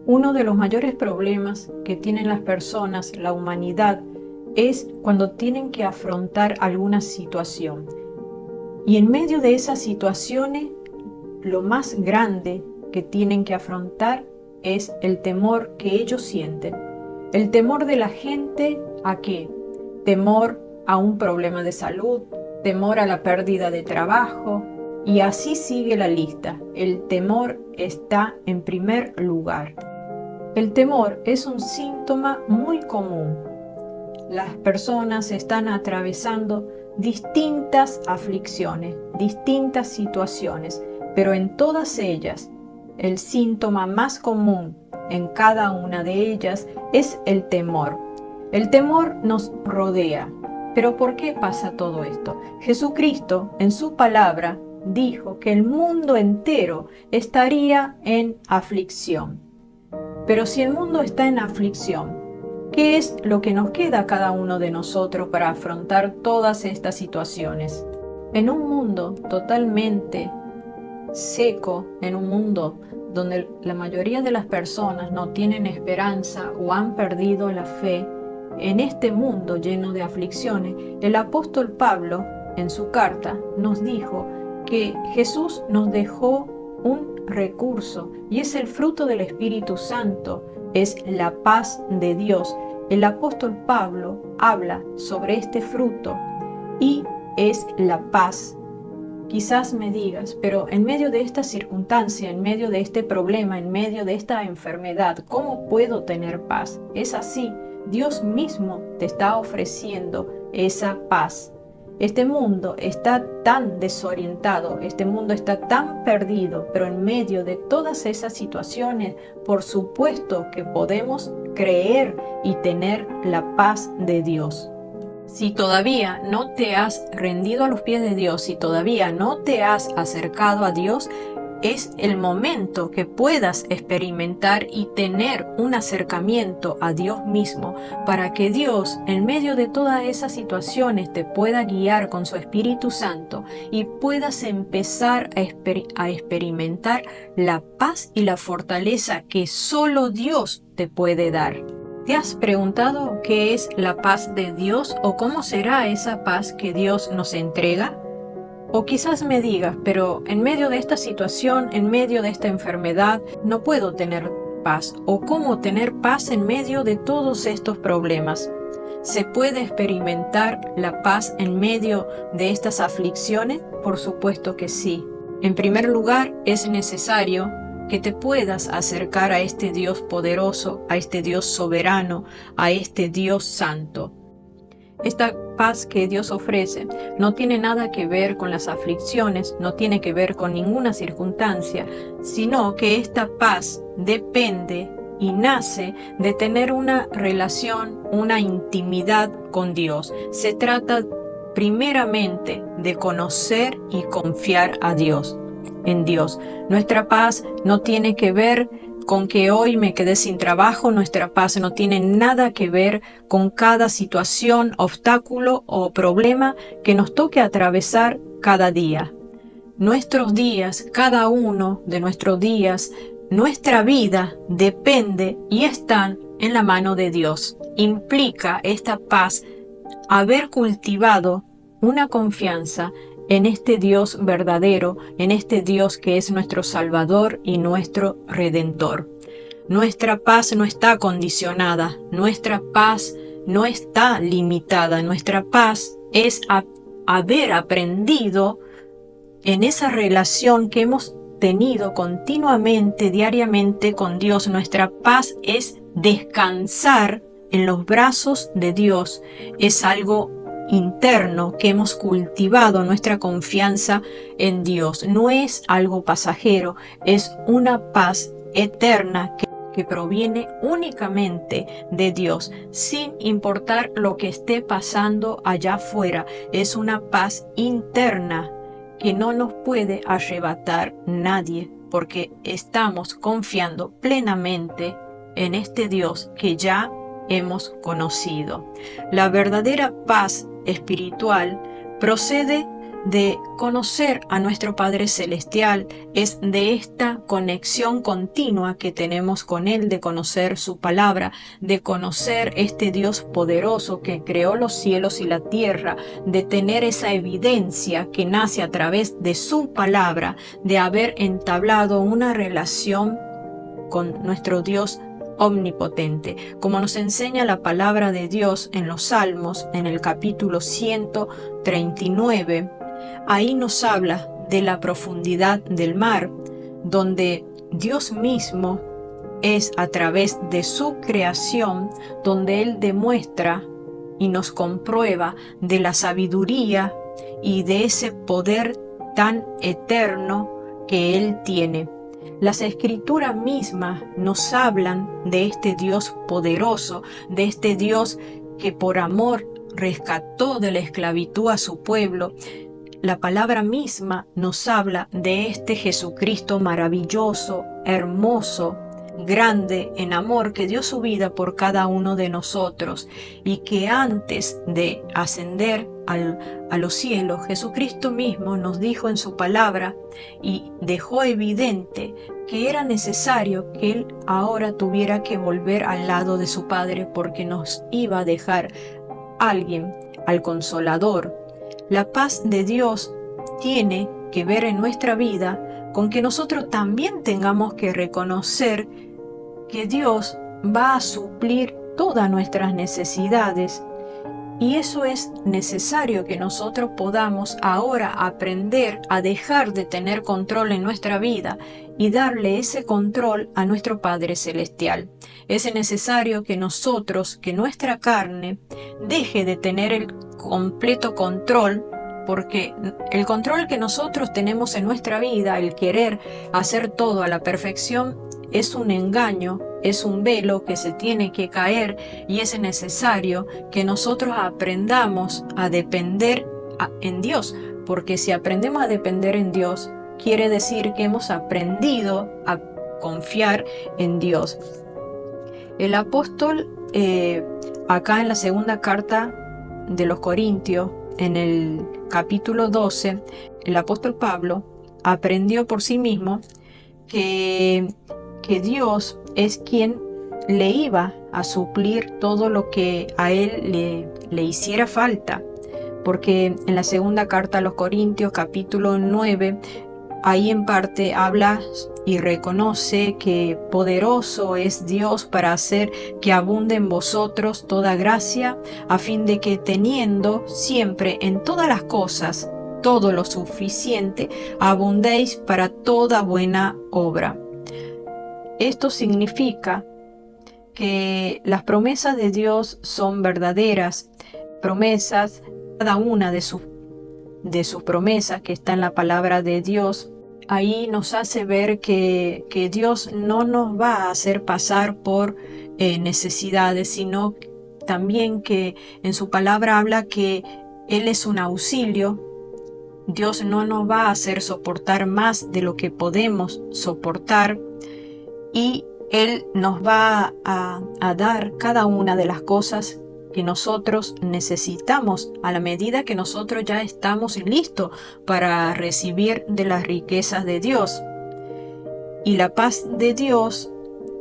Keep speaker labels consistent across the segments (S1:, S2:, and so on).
S1: Uno de los mayores problemas que tienen las personas, la humanidad, es cuando tienen que afrontar alguna situación. Y en medio de esas situaciones, lo más grande que tienen que afrontar es el temor que ellos sienten. El temor de la gente ¿a qué? Temor a un problema de salud, temor a la pérdida de trabajo, y así sigue la lista. El temor está en primer lugar. El temor es un síntoma muy común. Las personas están atravesando distintas aflicciones, distintas situaciones, pero en todas ellas, el síntoma más común en cada una de ellas es el temor. El temor nos rodea. ¿Pero por qué pasa todo esto? Jesucristo, en su palabra, dijo que el mundo entero estaría en aflicción. Pero si el mundo está en aflicción, ¿qué es lo que nos queda a cada uno de nosotros para afrontar todas estas situaciones? En un mundo totalmente seco, en un mundo donde la mayoría de las personas no tienen esperanza o han perdido la fe, en este mundo lleno de aflicciones, el apóstol Pablo, en su carta, nos dijo que Jesús nos dejó un recurso y es el fruto del Espíritu Santo, es la paz de Dios. El apóstol Pablo habla sobre este fruto y es la paz. Quizás me digas, pero en medio de esta circunstancia, en medio de este problema, en medio de esta enfermedad, ¿cómo puedo tener paz? Es así, Dios mismo te está ofreciendo esa paz. Este mundo está tan desorientado, este mundo está tan perdido, pero en medio de todas esas situaciones, por supuesto que podemos creer y tener la paz de Dios. Si todavía no te has rendido a los pies de Dios, si todavía no te has acercado a Dios, es el momento que puedas experimentar y tener un acercamiento a Dios mismo para que Dios, en medio de todas esas situaciones, te pueda guiar con su Espíritu Santo y puedas empezar a experimentar la paz y la fortaleza que solo Dios te puede dar. ¿Te has preguntado qué es la paz de Dios o cómo será esa paz que Dios nos entrega? O quizás me digas, pero en medio de esta situación, en medio de esta enfermedad, no puedo tener paz. ¿O cómo tener paz en medio de todos estos problemas? ¿Se puede experimentar la paz en medio de estas aflicciones? Por supuesto que sí. En primer lugar, es necesario que te puedas acercar a este Dios poderoso, a este Dios soberano, a este Dios santo. Esta paz que Dios ofrece no tiene nada que ver con las aflicciones, no tiene que ver con ninguna circunstancia, sino que esta paz depende y nace de tener una relación, una intimidad con Dios. Se trata primeramente de conocer y confiar a Dios, en Dios. Nuestra paz no tiene que ver con que hoy me quedé sin trabajo, nuestra paz no tiene nada que ver con cada situación, obstáculo o problema que nos toque atravesar cada día. Nuestros días, cada uno de nuestros días, nuestra vida depende y están en la mano de Dios. Implica esta paz haber cultivado una confianza en este Dios verdadero, en este Dios que es nuestro Salvador y nuestro Redentor. Nuestra paz no está condicionada, nuestra paz no está limitada, nuestra paz es haber aprendido en esa relación que hemos tenido continuamente, diariamente con Dios. Nuestra paz es descansar en los brazos de Dios, es algo interno que hemos cultivado, nuestra confianza en Dios. No es algo pasajero, es una paz eterna que proviene únicamente de Dios, sin importar lo que esté pasando allá afuera. Es una paz interna que no nos puede arrebatar nadie, porque estamos confiando plenamente en este Dios que ya hemos conocido. La verdadera paz espiritual procede de conocer a nuestro Padre Celestial, es de esta conexión continua que tenemos con Él, de conocer su palabra, de conocer este Dios poderoso que creó los cielos y la tierra, de tener esa evidencia que nace a través de su palabra, de haber entablado una relación con nuestro Dios omnipotente, como nos enseña la palabra de Dios en los Salmos, en el capítulo 139. Ahí nos habla de la profundidad del mar, donde Dios mismo es a través de su creación, donde Él demuestra y nos comprueba de la sabiduría y de ese poder tan eterno que Él tiene. Las escrituras mismas nos hablan de este Dios poderoso, de este Dios que por amor rescató de la esclavitud a su pueblo. La palabra misma nos habla de este Jesucristo maravilloso, hermoso, grande en amor, que dio su vida por cada uno de nosotros, y que antes de ascender a los cielos, Jesucristo mismo nos dijo en su palabra y dejó evidente que era necesario que Él ahora tuviera que volver al lado de su Padre, porque nos iba a dejar alguien, al Consolador. La paz de Dios tiene que ver en nuestra vida con que nosotros también tengamos que reconocer que Dios va a suplir todas nuestras necesidades, y eso es necesario que nosotros podamos ahora aprender a dejar de tener control en nuestra vida y darle ese control a nuestro Padre Celestial. Es necesario que nosotros, que nuestra carne deje de tener el completo control, porque el control que nosotros tenemos en nuestra vida, el querer hacer todo a la perfección, es un engaño, es un velo que se tiene que caer, y es necesario que nosotros aprendamos a depender en Dios, porque si aprendemos a depender en Dios, quiere decir que hemos aprendido a confiar en Dios. El apóstol, acá en la segunda carta de los Corintios, en el capítulo 12, el apóstol Pablo aprendió por sí mismo que Dios es quien le iba a suplir todo lo que a él le hiciera falta, porque en la segunda carta a los Corintios, capítulo 9, ahí en parte habla y reconoce que poderoso es Dios para hacer que abunde en vosotros toda gracia, a fin de que teniendo siempre en todas las cosas todo lo suficiente, abundéis para toda buena obra. Esto significa que las promesas de Dios son verdaderas, promesas, cada una de sus promesas que está en la palabra de Dios. Ahí nos hace ver que Dios no nos va a hacer pasar por necesidades, sino también que en su palabra habla que Él es un auxilio. Dios no nos va a hacer soportar más de lo que podemos soportar, y Él nos va a dar cada una de las cosas que nosotros necesitamos a la medida que nosotros ya estamos listos para recibir de las riquezas de Dios. Y la paz de Dios,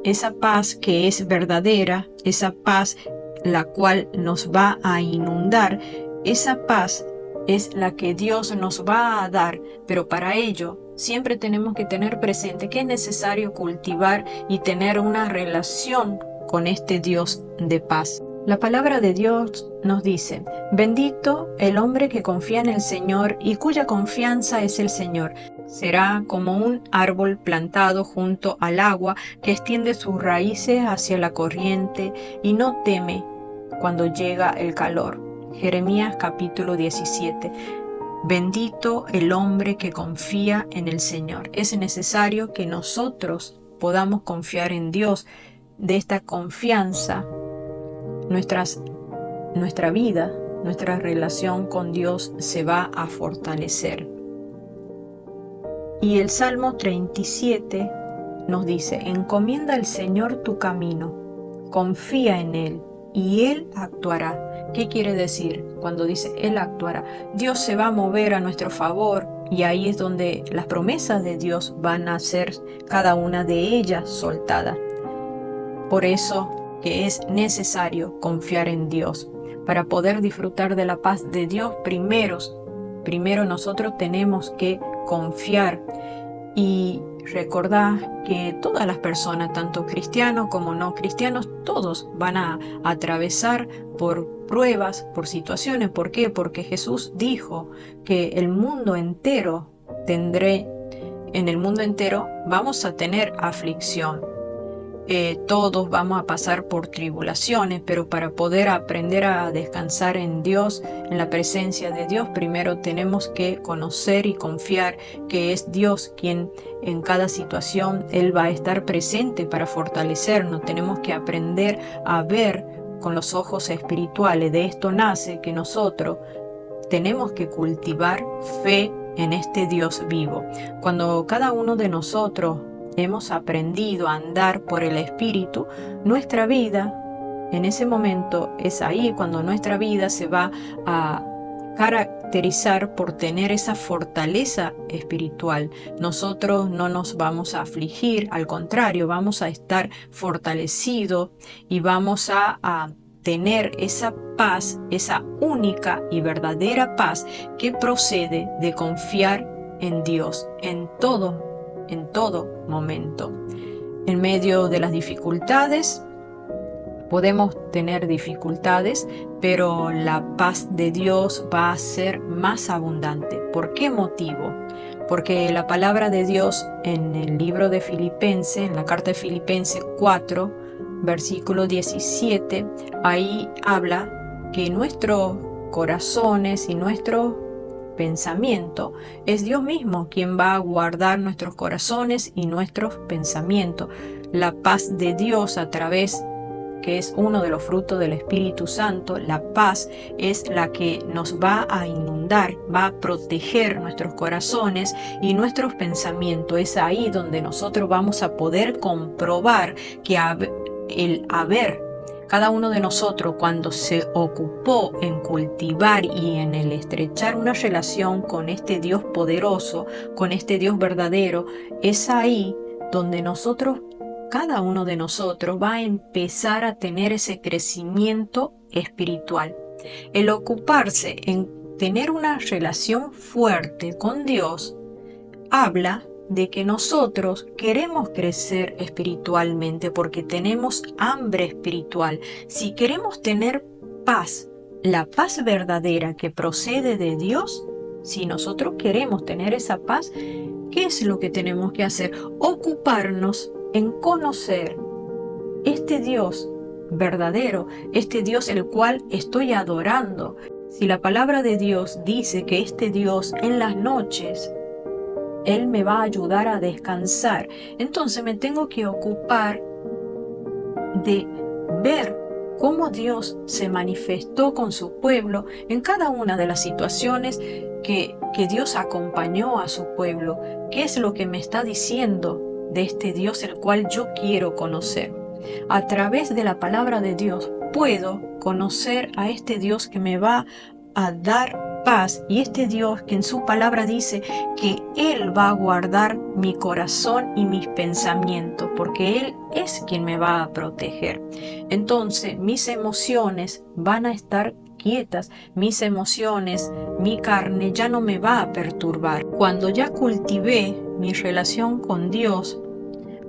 S1: esa paz que es verdadera, esa paz la cual nos va a inundar, esa paz es la que Dios nos va a dar, pero para ello siempre tenemos que tener presente que es necesario cultivar y tener una relación con este Dios de paz. La palabra de Dios nos dice: bendito el hombre que confía en el Señor y cuya confianza es el Señor. Será como un árbol plantado junto al agua, que extiende sus raíces hacia la corriente y no teme cuando llega el calor. Jeremías capítulo 17. Bendito el hombre que confía en el Señor. Es necesario que nosotros podamos confiar en Dios. De esta confianza, nuestra vida, nuestra relación con Dios se va a fortalecer. Y el Salmo 37 nos dice: encomienda al Señor tu camino, confía en Él y Él actuará. ¿Qué quiere decir cuando dice Él actuará? Dios se va a mover a nuestro favor y ahí es donde las promesas de Dios van a ser cada una de ellas soltadas. Por eso que es necesario confiar en Dios. Para poder disfrutar de la paz de Dios, primero nosotros tenemos que confiar y recordar que todas las personas, tanto cristianos como no cristianos, todos van a atravesar por pruebas, por situaciones. ¿Por qué? Porque Jesús dijo que en el mundo entero vamos a tener aflicción. Todos vamos a pasar por tribulaciones, pero para poder aprender a descansar en Dios, en la presencia de Dios, primero tenemos que conocer y confiar que es Dios quien en cada situación Él va a estar presente para fortalecernos. Tenemos que aprender a ver con los ojos espirituales. De esto nace que nosotros tenemos que cultivar fe en este Dios vivo. Cuando cada uno de nosotros hemos aprendido a andar por el Espíritu, nuestra vida, en ese momento es ahí cuando nuestra vida se va a caracterizar por tener esa fortaleza espiritual. Nosotros no nos vamos a afligir, al contrario, vamos a estar fortalecidos y vamos a tener esa paz, esa única y verdadera paz que procede de confiar en Dios en todo momento. En medio de las dificultades, podemos tener dificultades, pero la paz de Dios va a ser más abundante. ¿Por qué motivo? Porque la palabra de Dios en el libro de Filipenses, en la carta de Filipenses 4, versículo 17, ahí habla que nuestros corazones y nuestros pensamiento, es Dios mismo quien va a guardar nuestros corazones y nuestros pensamientos. La paz de Dios a través, que es uno de los frutos del Espíritu Santo, la paz es la que nos va a inundar, va a proteger nuestros corazones y nuestros pensamientos. Es ahí donde nosotros vamos a poder comprobar que cada uno de nosotros, cuando se ocupó en cultivar y en el estrechar una relación con este Dios poderoso, con este Dios verdadero, es ahí donde cada uno de nosotros va a empezar a tener ese crecimiento espiritual. El ocuparse en tener una relación fuerte con Dios habla de que nosotros queremos crecer espiritualmente porque tenemos hambre espiritual. Si queremos tener paz, la paz verdadera que procede de Dios, si nosotros queremos tener esa paz, ¿qué es lo que tenemos que hacer? Ocuparnos en conocer este Dios verdadero, este Dios el cual estoy adorando. Si la palabra de Dios dice que este Dios en las noches Él me va a ayudar a descansar, entonces me tengo que ocupar de ver cómo Dios se manifestó con su pueblo en cada una de las situaciones que Dios acompañó a su pueblo. ¿Qué es lo que me está diciendo de este Dios el cual yo quiero conocer? A través de la palabra de Dios puedo conocer a este Dios que me va a dar paz, y este Dios que en su palabra dice que Él va a guardar mi corazón y mis pensamientos, porque Él es quien me va a proteger. Entonces mis emociones van a estar quietas, mis emociones, mi carne ya no me va a perturbar. Cuando ya cultivé mi relación con Dios,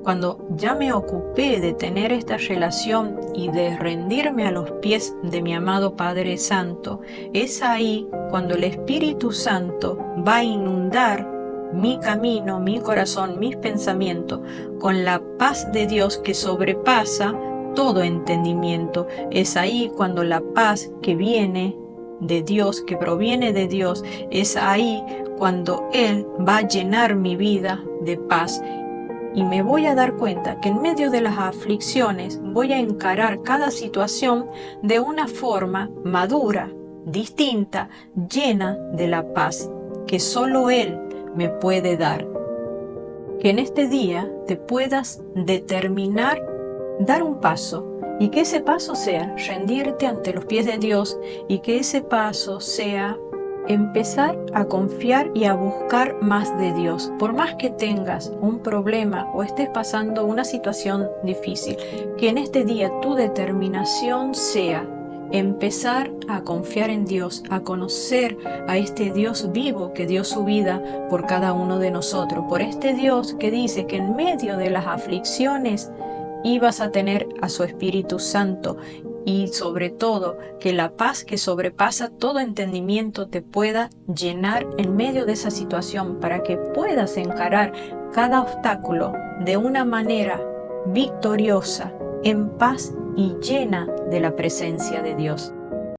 S1: cuando ya me ocupé de tener esta relación y de rendirme a los pies de mi amado Padre Santo, es ahí cuando el Espíritu Santo va a inundar mi camino, mi corazón, mis pensamientos con la paz de Dios que sobrepasa todo entendimiento. Es ahí cuando la paz que viene de Dios, que proviene de Dios, es ahí cuando Él va a llenar mi vida de paz. Y me voy a dar cuenta que en medio de las aflicciones voy a encarar cada situación de una forma madura, distinta, llena de la paz que solo Él me puede dar. Que en este día te puedas determinar dar un paso Y que ese paso sea rendirte ante los pies de Dios, y que ese paso sea empezar a confiar y a buscar más de Dios. Por más que tengas un problema o estés pasando una situación difícil, que en este día tu determinación sea empezar a confiar en Dios, a conocer a este Dios vivo que dio su vida por cada uno de nosotros, por este Dios que dice que en medio de las aflicciones ibas a tener a su Espíritu Santo, y sobre todo que la paz que sobrepasa todo entendimiento te pueda llenar en medio de esa situación, para que puedas encarar cada obstáculo de una manera victoriosa, en paz y llena de la presencia de Dios.